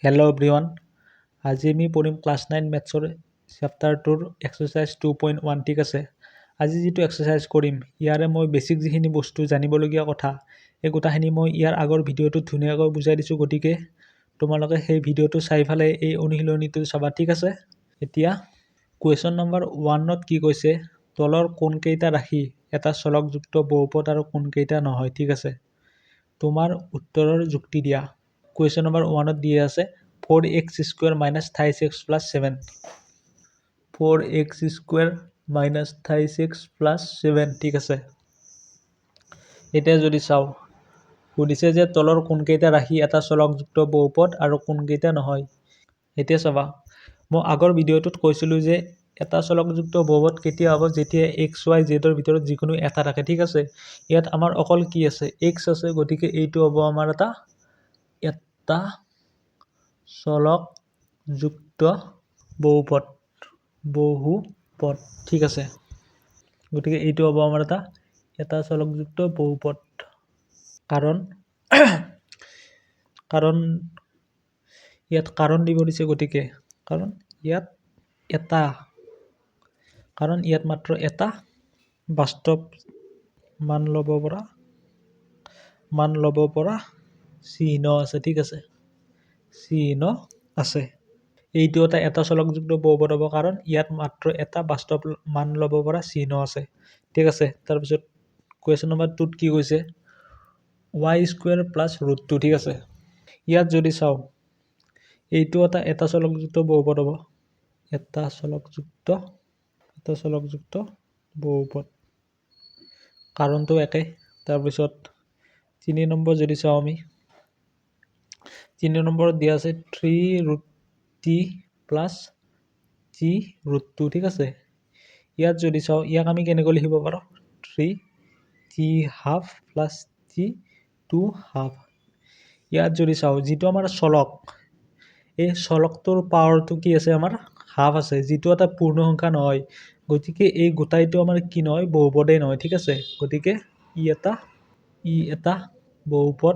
Hello' everyone, আজি আমি পঢ়িম ক্লাছ 9 মেথছৰ চেপ্টাৰ 2ৰ এক্সাৰচাইজ 2.1। ঠিক আছে, আজি যিটো এক্সাৰচাইজ কৰিম ইয়াৰে মই বেছিক যিখিনি বস্তু জানিবলগীয়া কথা এই গোটাখিনি মই ইয়াৰ আগৰ ভিডিঅ'টোত ধুনীয়াকৈ বুজাই দিছোঁ। গতিকে তোমালোকে সেই ভিডিঅ'টো চাই পেলাই এই অনুশীলনীটো চাবা। ঠিক আছে, এতিয়া কুৱেশ্যন নম্বৰ 1ত কি কৈছে, তলৰ কোনকেইটা ৰাশি এটা চলকযুক্ত বহুপদ আৰু কোনকেইটা নহয়। ঠিক আছে, তোমাৰ উত্তৰৰ যুক্তি দিয়া। কুৱেশ্যন নম্বৰ 1ত দিয়া আছে 4x square minus 30x plus 7। 4x square minus 30x plus 7। ঠিক আছে, এতিয়া যদি চাওঁ সুধিছে যে তলৰ কোনকেইটা ৰাশি এটা চলকযুক্ত বহুপদ আৰু কোনকেইটা নহয়। এতিয়া চাবা, মই আগৰ ভিডিঅ'টোত কৈছিলোঁ যে এটা চলকযুক্ত বহুপদ কেতিয়া হ'ব, যেতিয়া এক্স ৱাই জেডৰ ভিতৰত যিকোনো এটা থাকে। ঠিক আছে, ইয়াত আমাৰ অকল কি আছে, এক্স আছে, গতিকে এইটো হ'ব আমাৰ এটা চলকযুক্ত বহুপদ। ঠিক আছে, গতিকে এইটো হ'ব আমাৰ এটা চলকযুক্ত বহুপদ, কাৰণ ইয়াত কাৰণ দিব দিছে। গতিকে কাৰণ ইয়াত মাত্ৰ এটা বাস্তৱ মান ল'ব পৰা চিহ্ন আছে। ঠিক আছে, চিহ্ন আছে। এইটো এটা চলকযুক্ত বহুপদ হ'ব কাৰণ ইয়াত মাত্ৰ এটা বাস্তৱ মান ল'ব পৰা চিহ্ন আছে। ঠিক আছে, তাৰপিছত কুৱেশ্যন নম্বৰ 2ত কি কৈছে, y স্কুৱেৰ প্লাছ √2। ঠিক আছে, ইয়াত যদি চাওঁ এইটো এটা চলকযুক্ত বহুপদ হ'ব, এটা চলকযুক্ত বহুপদ, কাৰণটো একে। তাৰপিছত 3 নম্বৰ যদি চাওঁ আমি 3 নম্বৰত দিয়া আছে 3√t প্লাছ t√2। ঠিক আছে, ইয়াত যদি চাওঁ ইয়াক আমি কেনেকৈ লিখিব পাৰোঁ, 3t½ প্লাছ t²²। ইয়াত যদি চাওঁ যিটো আমাৰ চলক, এই চলকটোৰ পাৱাৰটো কি আছে, আমাৰ হাফ আছে, যিটো এটা পূৰ্ণ সংখ্যা নহয়। গতিকে এই গোটাইটো আমাৰ কি নহয়, বহুপদেই নহয়। ঠিক আছে, গতিকে ই এটা বহুপদ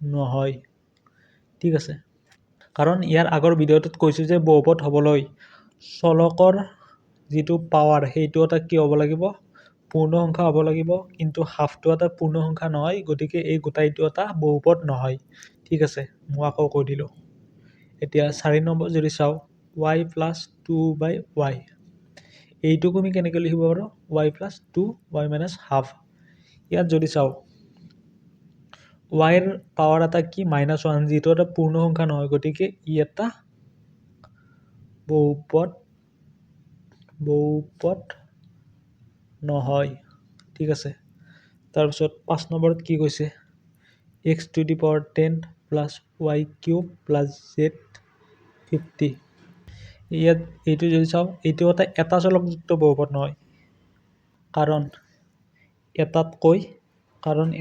নহয়। ঠিক আছে, কাৰণ ইয়াৰ আগৰ ভিডিঅ'টোত কৈছোঁ যে বহুপদ হ'বলৈ চলকৰ যিটো পাৱাৰ সেইটো এটা কি হ'ব লাগিব, পূৰ্ণ সংখ্যা হ'ব লাগিব, কিন্তু হাফটো এটা পূৰ্ণ সংখ্যা নহয়। গতিকে এই গোটাইটো এটা বহুপদ নহয়। ঠিক আছে, মই আকৌ কৈ দিলোঁ। এতিয়া 4 নম্বৰ যদি চাওঁ y প্লাছ 2/y, এইটোক আমি কেনেকৈ লিখিব পাৰোঁ, y plus 2y minus half. ইয়াত যদি চাওঁ ৱাইৰ পাৱাৰ এটা কি, -1, যিটো এটা পূৰ্ণ সংখ্যা নহয়। গতিকে ই এটা বহুপদ নহয়। ঠিক আছে, তাৰপিছত 5 নম্বৰত কি কৈছে, x⁻10 plus y³ plus z50। ইয়াত এইটো যদি চাওঁ এইটো এটা চলকযুক্ত বহুপদ নহয়, কাৰণ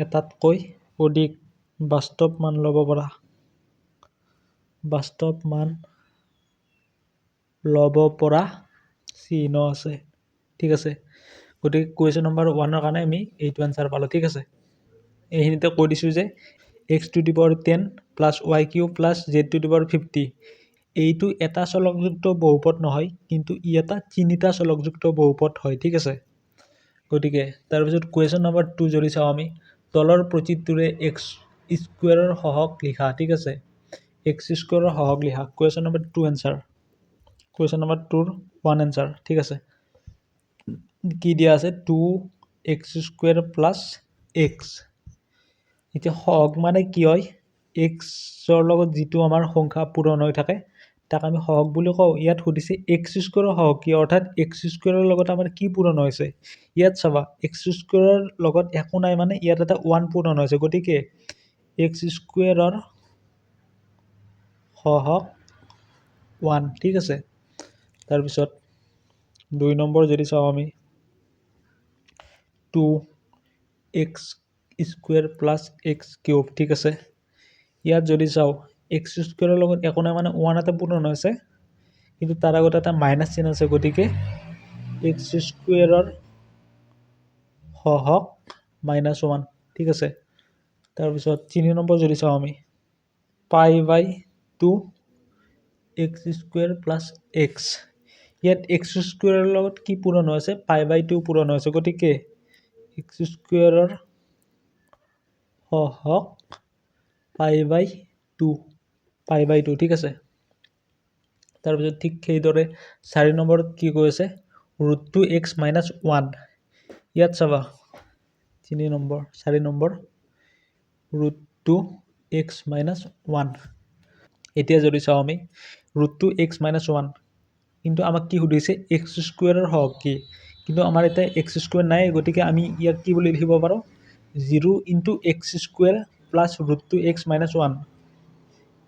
এটাতকৈ অধিক বাস্তৱ মান ল'ব পৰা চিহ্ন আছে। ঠিক আছে, গতিকে কুৱেশ্যন নম্বৰ 1ৰ কাৰণে আমি এইটো এনচাৰ পালোঁ। ঠিক আছে, এইখিনিতে কৈ দিছোঁ যে x⁻10 plus y³ plus z50 এইটো এটা চলকযুক্ত বহুপদ নহয়, কিন্তু ই এটা তিনিটা চলকযুক্ত বহুপদ হয়। ঠিক আছে, গতিকে তাৰপিছত কুৱেশ্যন নম্বৰ 2 যদি চাওঁ আমি, তলৰ প্ৰতিটোৰে এক্স স্কুৱেৰৰ সহগ লিখা। ঠিক আছে, এক্স স্কুৱেৰৰ সহগ লিখা। Question number 2 answer, question number 2ৰ 1 এনচাৰ। ঠিক আছে, কি দিয়া আছে, 2x² প্লাছ x। এতিয়া সহগ মানে কি হয়, এক্সৰ লগত যিটো আমাৰ সংখ্যা পূৰণ হৈ থাকে তাক আমি সহগ বুলি কওঁ। ইয়াত সুধিছে x² সহগ কি, অৰ্থাৎ x² লগত আমাৰ কি পূৰণ হৈছে। ইয়াত চাবা x² লগত একো নাই, মানে ইয়াত এটা 1 পূৰণ হৈছে। গতিকে x² সহগ 1। ঠিক আছে, তাৰপিছত 2 নম্বৰ যদি চাওঁ আমি 2x² প্লাছ x³ ঠিক আছে, ইয়াত যদি চাওঁ x² লগত একো নাই, মানে 1 এটা পূৰণ হৈছে, কিন্তু তাৰ আগত এটা মাইনাছ চিন আছে। গতিকে x² সহগ -1। ঠিক আছে, তাৰপিছত 3 নম্বৰ যদি চাওঁ আমি π/3 2x² প্লাছ x। ইয়াত x² লগত কি পূৰণ হৈ আছে? π/2 পূৰণ হৈ আছে, গতিকে x² সহগ π/2 ঠিক আছে। তাৰপিছত ঠিক সেইদৰে 4 নম্বৰত কি কৈ আছে? √2x - 1। ইয়াত চাবা 4 নম্বৰ √2x - 1। এতিয়া যদি চাওঁ আমি √2x - 1, কিন্তু আমাক কি সুধিছে? x² সহগ কি? কিন্তু আমাৰ এতিয়া x² নাই, গতিকে আমি ইয়াক কি বুলি লিখিব পাৰোঁ? 0 × x² প্লাছ √2x - 1।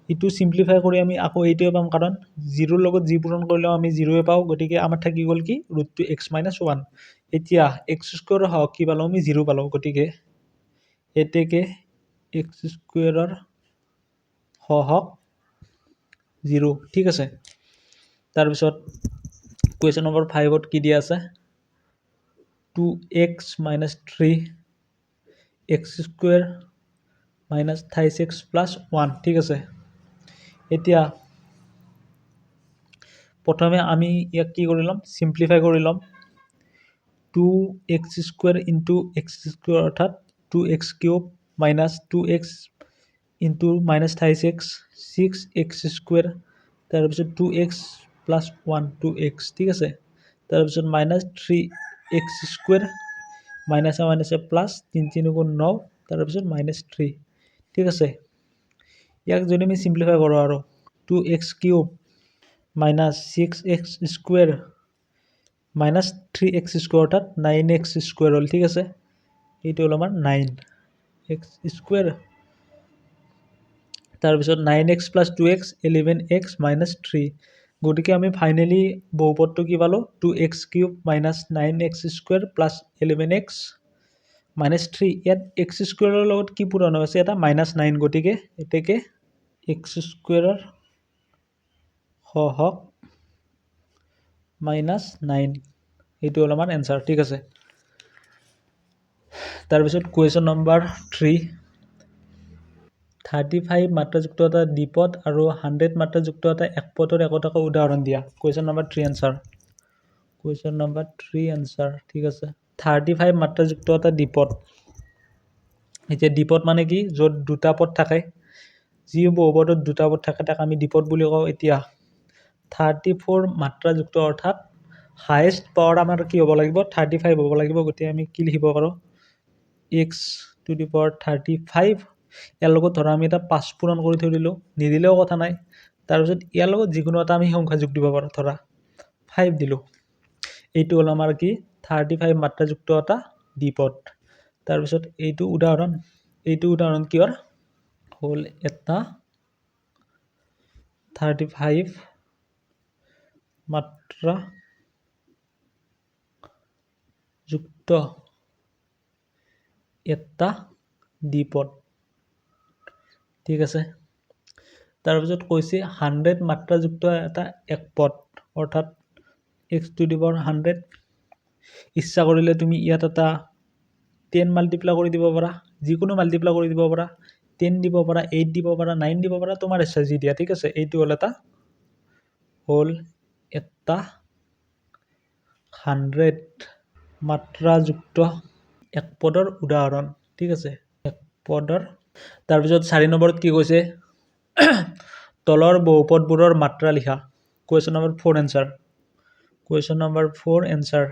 এইটো চিম্প্লিফাই কৰি আমি আকৌ এইটোৱে পাম, কাৰণ 0ৰ লগত যি পূৰণ কৰিলেও আমি 0য়ে পাওঁ, গতিকে আমাৰ থাকি গ'ল কি? √2x - 1। এতিয়া x² সহগ কি পালোঁ? আমি 0 পালোঁ, গতিকে এতেকে x² সহগ 0 ঠিক আছে। তাৰপিছত কুৱেশ্যন নম্বৰ 5ত কি দিয়া আছে? 2x - 3 x² - 26 প্লাছ 1 ঠিক আছে। এতিয়া প্ৰথমে আমি ইয়াক কি কৰি ল'ম? চিম্প্লিফাই কৰি ল'ম। 2x² × x² অৰ্থাৎ 2x³ - 2x × -26 6x², তাৰপিছত 2x প্লাছ 1 2x ঠিক আছে। তাৰপিছত -3x², মাইনাছে প্লাছ 3 3 গুণ 9, তাৰপিছত -3 ঠিক আছে। ইয়াক যদি আমি চিম্প্লিফাই কৰোঁ আৰু 2x³ -6x² -3x² অৰ্থাৎ 9x² হ'ল ঠিক আছে। এইটো হ'ল আমাৰ 9x², তাৰপিছত 9x প্লাছ 2x 11x - 3। গতিকে আমি ফাইনেলি বহুপদটো কি পালোঁ? 2x³ - 9x² plus 11x - 3। ইয়াত x² লগত কি পূৰণ হৈ আছে? এটা -9, গতিকে এতেকে x² সহগ -9। এইটো হ'ল আমাৰ এনচাৰ ঠিক আছে। তাৰপিছত কুৱেশ্যন নম্বৰ 3, 35 মাত্ৰাযুক্ত এটা দ্বিপদ আৰু 100 মাত্ৰাযুক্ত এটা একপদৰ একোটাকৈ উদাহৰণ দিয়া। Question number 3 answer. Question number 3 answer ঠিক আছে। 35 মাত্ৰাযুক্ত এটা দ্বিপদ। এতিয়া দ্বিপদ মানে কি? য'ত দুটা পদ থাকে। যি বহুপদত দুটা পদ থাকে তাক আমি দ্বিপদ বুলি কওঁ। এতিয়া 34 মাত্ৰাযুক্ত অৰ্থাৎ হায়েষ্ট পাৱাৰ আমাৰ কি হ'ব লাগিব? 35 হ'ব লাগিব। গতিকে আমি কি লিখিব পাৰোঁ? x⁵35। ইয়াৰ লগত ধৰা আমি এটা 5 পূৰণ কৰি থৈ দিলোঁ, নিদিলেও কথা নাই। তাৰপিছত ইয়াৰ লগত যিকোনো এটা আমি সংখ্যা যোগ দিব পাৰোঁ, ধৰা 5 দিলোঁ। এইটো হ'ল আমাৰ কি? 35 মাত্ৰাযুক্ত এটা দ্বিপদ। তাৰপিছত এইটো উদাহৰণ কিহৰ? হ'ল এটা 35 মাত্ৰাযুক্ত এটা দ্বিপদ ঠিক আছে। তাৰপিছত কৈছে 100 মাত্ৰাযুক্ত এটা একপদ অৰ্থাৎ x⁴100। ইচ্ছা কৰিলে তুমি ইয়াত এটা 10 মাল্টিপ্লাই কৰি দিব পাৰা, যিকোনো মাল্টিপ্লাই কৰি দিব পাৰা, 10 দিব পাৰা, 8 দিব পাৰা, 9 দিব পাৰা, তোমাৰ ইচ্ছা যি দিয়া ঠিক আছে। এইটো হ'ল এটা 100 মাত্ৰাযুক্ত একপদৰ উদাহৰণ ঠিক আছে। একপদৰ। তাৰপিছত 4 নম্বৰত কি কৈছে? তলৰ বহুপদবোৰৰ মাত্ৰা লিখা। Question number 4 answer. Question number 4 answer.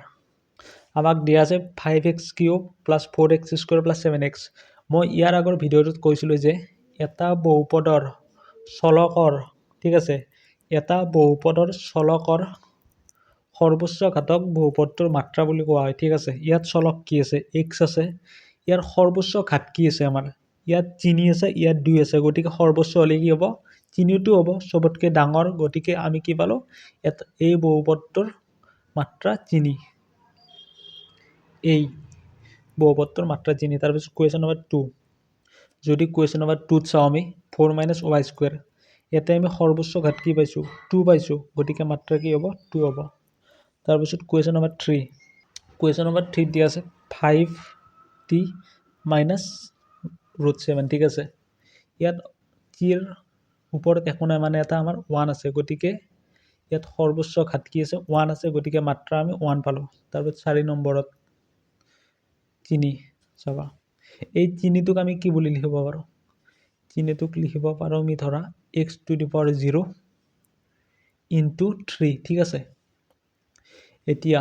আমাক দিয়া আছে 5x³ plus 4x² plus 7x। মই ইয়াৰ আগৰ ভিডিঅ'টোত কৈছিলোঁ যে এটা বহুপদৰ চলকৰ ঠিক আছে, এটা বহুপদৰ চলকৰ সৰ্বোচ্চ ঘাতক বহুপদটোৰ মাত্ৰা বুলি কোৱা হয় ঠিক আছে। ইয়াত চলক কি আছে? x আছে। ইয়াৰ সৰ্বোচ্চ ঘাত কি আছে? আমাৰ ইয়াত 3 আছে, ইয়াত 2 আছে, গতিকে সৰ্বোচ্চ হ'লে কি হ'ব? 3টো হ'ব চবতকৈ ডাঙৰ, গতিকে আমি কি পালোঁ? এই বহুপদটোৰ মাত্ৰা 3। এই বহুপদটোৰ মাত্ৰা 3। তাৰপিছত কুৱেশ্যন নম্বৰ 2। যদি কুৱেশ্যন নম্বৰ 2ত চাওঁ আমি 4 - y²। ইয়াতে আমি সৰ্বোচ্চ ঘাত কি পাইছোঁ? 2 পাইছোঁ, গতিকে মাত্ৰা কি হ'ব? 2 হ'ব। তাৰপিছত কুৱেশ্যন নম্বৰ 3। কুৱেশ্যন নম্বৰ 3 দিয়া আছে 5t - √7 ঠিক আছে। ইয়াত ওপৰত একো নাই মানে এটা আমাৰ 1 আছে, গতিকে ইয়াত সৰ্বোচ্চ ঘাত কি আছে 1 আছে, গতিকে মাত্ৰ আমি 1 পালোঁ। তাৰপিছত 4 নম্বৰত তিনি চাবা, এই তিনিটোক আমি কি বুলি লিখিব পাৰোঁ? তিনিটোক লিখিব পাৰোঁ আমি ধৰা x⁴ ইনটু 3, ঠিক আছে। এতিয়া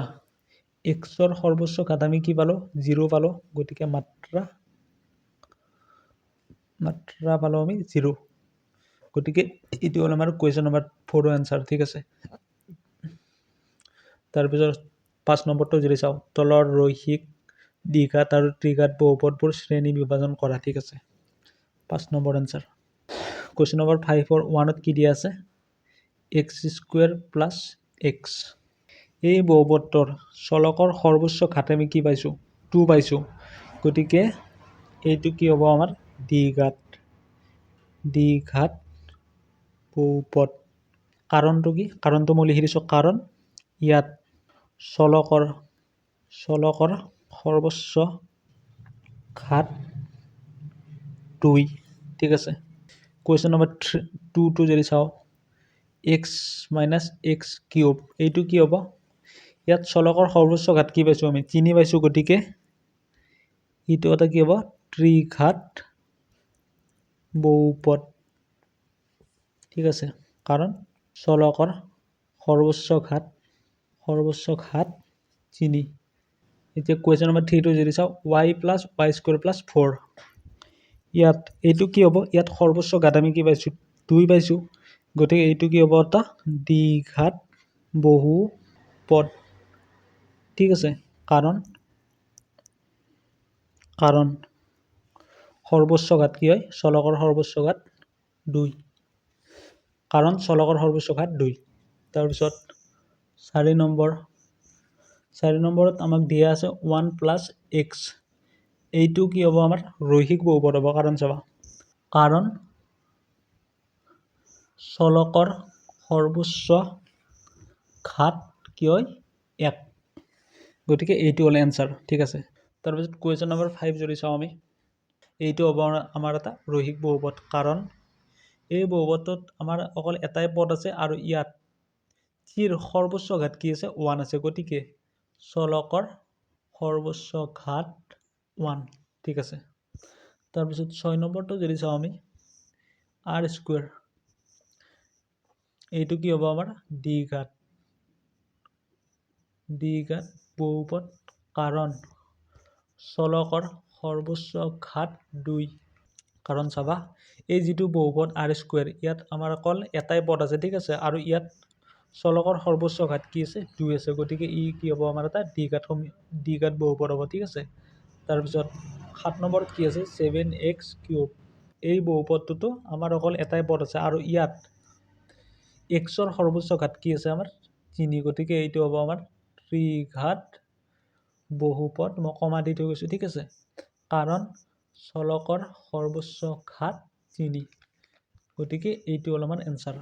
এক্সৰ সৰ্বোচ্চ ঘাত আমি কি পালোঁ? 0 পালোঁ, গতিকে মাত্ৰা পালোঁ আমি 0, গতিকে এইটো হ'ল আমাৰ কুৱেশ্যন নম্বৰ 4ৰ এনচাৰ, ঠিক আছে। তাৰপিছত 5 নম্বৰটো যদি চাওঁ, তলৰ ৰৈখিক দ্বিঘাত আৰু ত্ৰিঘাত বহুপদবোৰ শ্ৰেণী বিভাজন কৰা, ঠিক আছে। 5 নম্বৰ এনচাৰ। কুৱেশ্যন নম্বৰ 5ৰ 1ত কি দিয়া আছে? x² + x। এই বহুপদটোৰ চলকৰ সৰ্বোচ্চ ঘাত আমি কি পাইছোঁ? 2 পাইছোঁ, গতিকে এইটো কি হ'ব আমাৰ? দ্বিঘাত বহুপদ। কাৰণটো কি? কাৰণটো মই লিখি দিছোঁ, কাৰণ ইয়াত চলকৰ সৰ্বোচ্চ ঘাত 2, ঠিক আছে। কুৱেশ্যন নম্বৰ 2টো যদি চাওঁ, x - x³ এইটো কি হ'ব? ইয়াত চলকৰ সৰ্বোচ্চ ঘাত কি পাইছোঁ আমি? 3 পাইছোঁ, গতিকে এইটো এটা কি হ'ব? ত্ৰিঘাত বহুপদ, ঠিক আছে। কাৰণ চলকৰ সৰ্বোচ্চ ঘাত 3। এতিয়া কুৱেশ্যন নম্বৰ 3টো যদি চাওঁ, y + y² + 4। ইয়াত এইটো কি হ'ব? ইয়াত সৰ্বোচ্চ ঘাত আমি কি পাইছোঁ? 2 পাইছোঁ, গতিকে এইটো কি হ'ব? এটা দ্বিঘাত বহুপদ, ঠিক আছে। কাৰণ সৰ্বোচ্চ ঘাত কি হয়? চলকৰ সৰ্বোচ্চ ঘাত 2, কাৰণ চলকৰ সৰ্বোচ্চ ঘাত 2। তাৰপিছত 4 নম্বৰত আমাক দিয়া আছে 1 + x। এইটো কি হ'ব? আমাৰ ৰৈখিক বহুপদ হ'ব, কাৰণ চাবা, কাৰণ চলকৰ সৰ্বোচ্চ ঘাত কি হয়? 1, গতিকে এইটো হ'ল এনচাৰ, ঠিক আছে। তাৰপিছত কুৱেশ্যন নম্বৰ 5 যদি চাওঁ আমি, এইটো হ'ব আমাৰ এটা ৰৈখিক বহুপদ, কাৰণ এই বহুপদটোত আমাৰ অকল এটাই পদ আছে আৰু ইয়াত চিৰ সৰ্বোচ্চ ঘাত কি আছে? 1 আছে, গতিকে চলকৰ সৰ্বোচ্চ ঘাত 1, ঠিক আছে। তাৰপিছত 6 নম্বৰটো যদি চাওঁ আমি, r², এইটো কি হ'ব? আমাৰ দ্বিঘাত বহুপদ, কাৰণ চলকৰ সৰ্বোচ্চ ঘাত 2। কাৰণ চাবা, এই যিটো বহুপদ r², ইয়াত আমাৰ অকল এটাই পদ আছে, ঠিক আছে, আৰু ইয়াত চলকৰ সৰ্বোচ্চ ঘাত কি আছে? 2 আছে, গতিকে ই কি হ'ব? আমাৰ এটা দ্বিঘাত বহুপদ হ'ব, ঠিক আছে। তাৰপিছত 7 নম্বৰত কি আছে? 7x³ এই বহুপদটোতো আমাৰ অকল এটাই পদ আছে আৰু ইয়াত এক্সৰ সৰ্বোচ্চ ঘাত কি আছে? আমাৰ 3, গতিকে এইটো হ'ব আমাৰ ত্ৰিঘাত বহুপদ। মই কমা দি থৈ গৈছোঁ, ঠিক আছে, কাৰণ চলকৰ সৰ্বোচ্চ ঘাত 3, গতিকে এইটো হ'ল আমাৰ এনচাৰ।